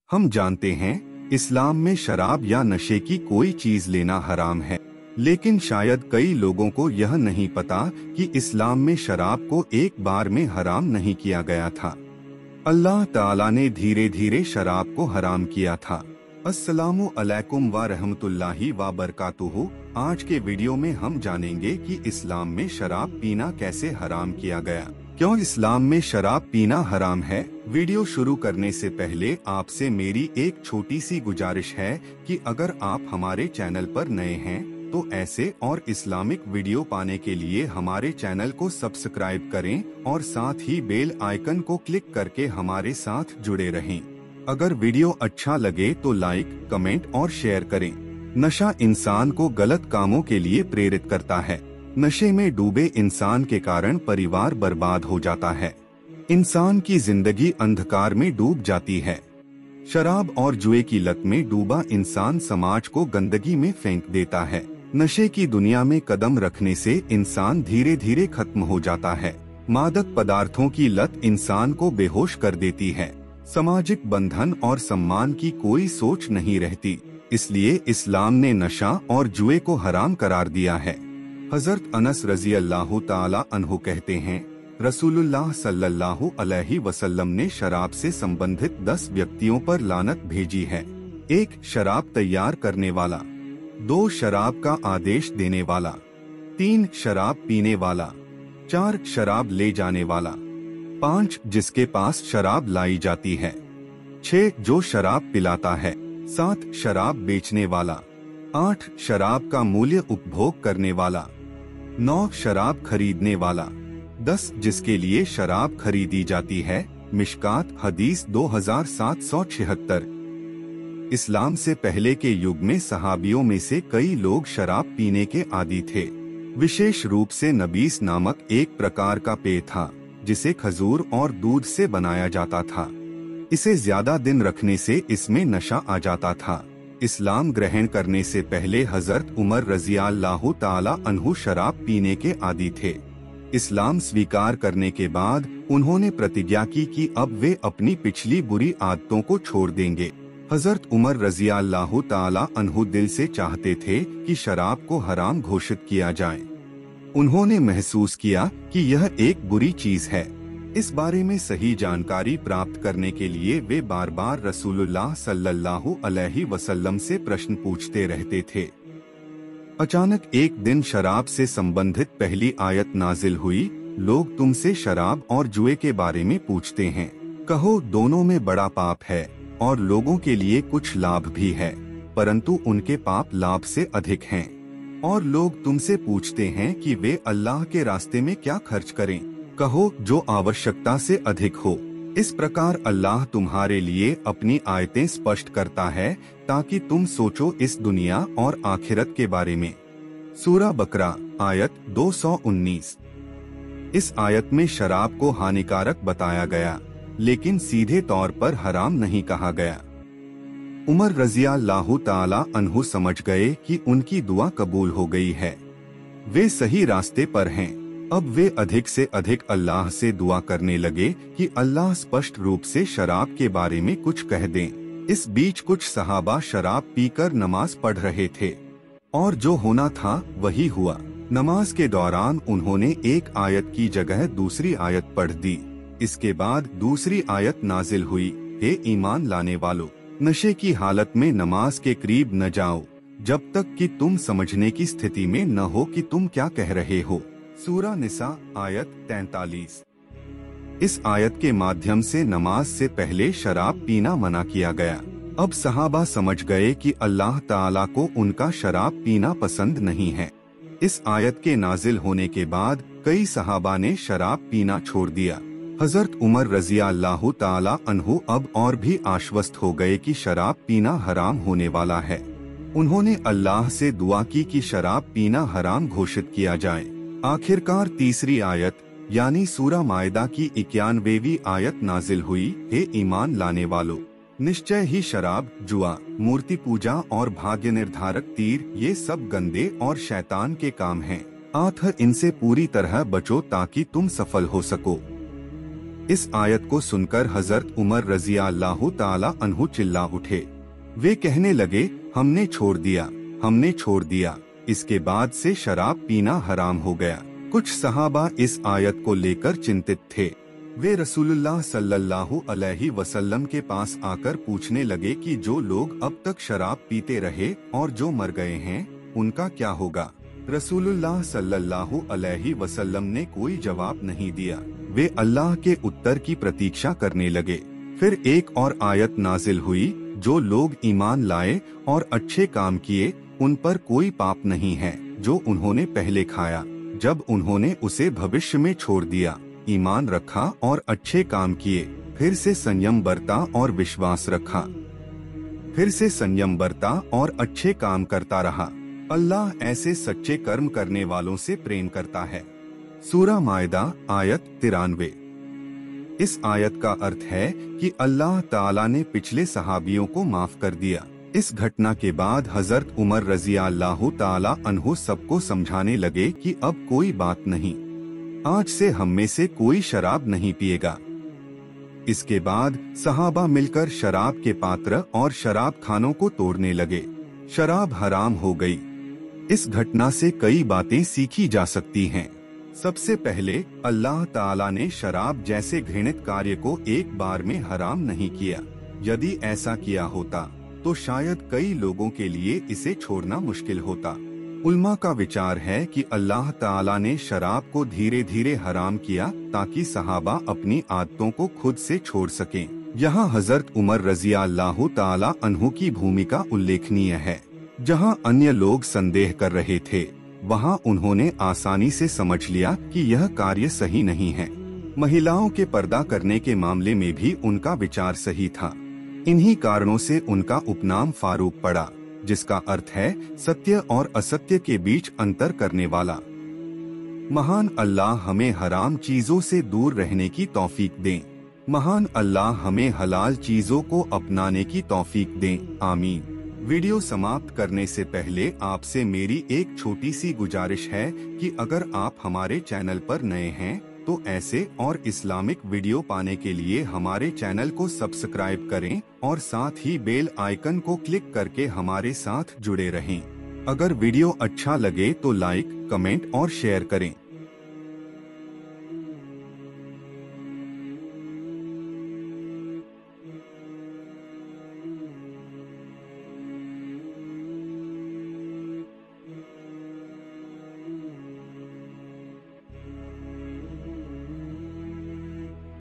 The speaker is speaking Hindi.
हम जानते हैं इस्लाम में शराब या नशे की कोई चीज लेना हराम है, लेकिन शायद कई लोगों को यह नहीं पता कि इस्लाम में शराब को एक बार में हराम नहीं किया गया था। अल्लाह ताला ने धीरे धीरे शराब को हराम किया था। अस्सलामु अलैकुम व रहमतुल्लाहि व बरकातुहू। आज के वीडियो में हम जानेंगे कि इस्लाम में शराब पीना कैसे हराम किया गया, क्यों इस्लाम में शराब पीना हराम है। वीडियो शुरू करने से पहले आपसे मेरी एक छोटी सी गुजारिश है कि अगर आप हमारे चैनल पर नए हैं तो ऐसे और इस्लामिक वीडियो पाने के लिए हमारे चैनल को सब्सक्राइब करें और साथ ही बेल आइकन को क्लिक करके हमारे साथ जुड़े रहें। अगर वीडियो अच्छा लगे तो लाइक, कमेंट और शेयर करें। नशा इंसान को गलत कामों के लिए प्रेरित करता है। नशे में डूबे इंसान के कारण परिवार बर्बाद हो जाता है। इंसान की जिंदगी अंधकार में डूब जाती है। शराब और जुए की लत में डूबा इंसान समाज को गंदगी में फेंक देता है। नशे की दुनिया में कदम रखने से इंसान धीरे धीरे खत्म हो जाता है। मादक पदार्थों की लत इंसान को बेहोश कर देती है। सामाजिक बंधन और सम्मान की कोई सोच नहीं रहती, इसलिए इस्लाम ने नशा और जुए को हराम करार दिया है। हजरत अनस रजी अल्लाह ताला अन्हु कहते हैं, रसूलुल्लाह सल्लल्लाहु अलैहि वसल्लम ने शराब से संबंधित 10 व्यक्तियों पर लानत भेजी है। 1 शराब तैयार करने वाला, 2 शराब का आदेश देने वाला, 3 शराब पीने वाला, 4 शराब ले जाने वाला, 5 जिसके पास शराब लाई जाती है, 6 जो शराब पिलाता है, 7 शराब बेचने वाला, 8 शराब का मूल्य उपभोग करने वाला, 9 शराब खरीदने वाला, 10 जिसके लिए शराब खरीदी जाती है। मिशकात हदीस 2776। इस्लाम से पहले के युग में सहाबियों में से कई लोग शराब पीने के आदी थे। विशेष रूप से नबीस नामक एक प्रकार का पेय था जिसे खजूर और दूध से बनाया जाता था। इसे ज्यादा दिन रखने से इसमें नशा आ जाता था। इस्लाम ग्रहण करने से पहले हजरत उमर रज़ियल्लाहु ताला अन्हु शराब पीने के आदी थे। इस्लाम स्वीकार करने के बाद उन्होंने प्रतिज्ञा की कि अब वे अपनी पिछली बुरी आदतों को छोड़ देंगे। हजरत उमर रज़ियल्लाहु ताला अन्हु दिल से चाहते थे कि शराब को हराम घोषित किया जाए। उन्होंने महसूस किया कि यह एक बुरी चीज है। इस बारे में सही जानकारी प्राप्त करने के लिए वे बार बार रसूलुल्लाह सल्लल्लाहु अलैहि वसल्लम से प्रश्न पूछते रहते थे। अचानक एक दिन शराब से संबंधित पहली आयत नाजिल हुई, लोग तुमसे शराब और जुए के बारे में पूछते हैं, कहो दोनों में बड़ा पाप है और लोगों के लिए कुछ लाभ भी है, परंतु उनके पाप लाभ से अधिक हैं। और लोग तुमसे पूछते हैं कि वे अल्लाह के रास्ते में क्या खर्च करें, कहो जो आवश्यकता से अधिक हो। इस प्रकार अल्लाह तुम्हारे लिए अपनी आयतें स्पष्ट करता है ताकि तुम सोचो इस दुनिया और आखिरत के बारे में। सूरा बकरा आयत 219। इस आयत में शराब को हानिकारक बताया गया, लेकिन सीधे तौर पर हराम नहीं कहा गया। उमर रज़ियल्लाहु ताला अन्हु समझ गए कि उनकी दुआ कबूल हो गई है, वे सही रास्ते पर हैं। अब वे अधिक से अधिक अल्लाह से दुआ करने लगे कि अल्लाह स्पष्ट रूप से शराब के बारे में कुछ कह दें। इस बीच कुछ सहाबा शराब पीकर नमाज पढ़ रहे थे और जो होना था वही हुआ। नमाज के दौरान उन्होंने एक आयत की जगह दूसरी आयत पढ़ दी। इसके बाद दूसरी आयत नाजिल हुई, हे ईमान लाने वालों, नशे की हालत में नमाज के करीब न जाओ जब तक कि तुम समझने की स्थिति में न हो कि तुम क्या कह रहे हो। सूरा निसा आयत 43। इस आयत के माध्यम से नमाज से पहले शराब पीना मना किया गया। अब सहाबा समझ गए कि अल्लाह ताला को उनका शराब पीना पसंद नहीं है। इस आयत के नाजिल होने के बाद कई सहाबा ने शराब पीना छोड़ दिया। हजरत उमर रज़ियल्लाहु ताला अन्हु अब और भी आश्वस्त हो गए कि शराब पीना हराम होने वाला है। उन्होंने अल्लाह से दुआ की कि शराब पीना हराम घोषित किया जाए। आखिरकार तीसरी आयत यानी सूरा मायदा की 91वीं आयत नाजिल हुई, हे ईमान लाने वालों, निश्चय ही शराब, जुआ, मूर्ति पूजा और भाग्य निर्धारक तीर ये सब गंदे और शैतान के काम हैं। अतः इनसे पूरी तरह बचो ताकि तुम सफल हो सको। इस आयत को सुनकर हजरत उमर रजी अल्लाह ताला अन्हु चिल्ला उठे। वे कहने लगे, हमने छोड़ दिया। इसके बाद से शराब पीना हराम हो गया। कुछ सहाबा इस आयत को लेकर चिंतित थे। वे रसूलुल्लाह सल्लल्लाहु अलैहि वसल्लम के पास आकर पूछने लगे कि जो लोग अब तक शराब पीते रहे और जो मर गए हैं, उनका क्या होगा। रसूलुल्लाह सल्लल्लाहु अलैहि वसल्लम ने कोई जवाब नहीं दिया। वे अल्लाह के उत्तर की प्रतीक्षा करने लगे। फिर एक और आयत नाजिल हुई, जो लोग ईमान लाए और अच्छे काम किए, उन पर कोई पाप नहीं है जो उन्होंने पहले खाया, जब उन्होंने उसे भविष्य में छोड़ दिया, ईमान रखा और अच्छे काम किए, फिर से संयम बरता और विश्वास रखा, फिर से संयम बरता और अच्छे काम करता रहा। अल्लाह ऐसे सच्चे कर्म करने वालों से प्रेम करता है। सूरा मायदा आयत 93। इस आयत का अर्थ है कि अल्लाह ताला ने पिछले सहाबियों को माफ कर दिया। इस घटना के बाद हजरत उमर रजी अल्लाह ताला अन्हु सबको समझाने लगे कि अब कोई बात नहीं, आज से हम में से कोई शराब नहीं पिएगा। इसके बाद सहाबा मिलकर शराब के पात्र और शराब खानों को तोड़ने लगे। शराब हराम हो गई। इस घटना से कई बातें सीखी जा सकती हैं। सबसे पहले अल्लाह ताला ने शराब जैसे घृणित कार्य को एक बार में हराम नहीं किया। यदि ऐसा किया होता तो शायद कई लोगों के लिए इसे छोड़ना मुश्किल होता। उल्मा का विचार है कि अल्लाह ताला ने शराब को धीरे धीरे हराम किया ताकि सहाबा अपनी आदतों को खुद से छोड़ सकें। यहाँ हजरत उमर रजी अल्लाह ताला अन्हु की भूमिका उल्लेखनीय है। जहाँ अन्य लोग संदेह कर रहे थे, वहाँ उन्होंने आसानी से समझ लिया कि यह कार्य सही नहीं है। महिलाओं के पर्दा करने के मामले में भी उनका विचार सही था। इन्हीं कारणों से उनका उपनाम फारूक पड़ा, जिसका अर्थ है सत्य और असत्य के बीच अंतर करने वाला। महान अल्लाह हमें हराम चीजों से दूर रहने की तौफीक दें। महान अल्लाह हमें हलाल चीजों को अपनाने की तौफीक दें। आमीन। वीडियो समाप्त करने से पहले आपसे मेरी एक छोटी सी गुजारिश है कि अगर आप हमारे चैनल पर नए हैं तो ऐसे और इस्लामिक वीडियो पाने के लिए हमारे चैनल को सब्सक्राइब करें और साथ ही बेल आइकन को क्लिक करके हमारे साथ जुड़े रहें। अगर वीडियो अच्छा लगे तो लाइक, कमेंट और शेयर करें।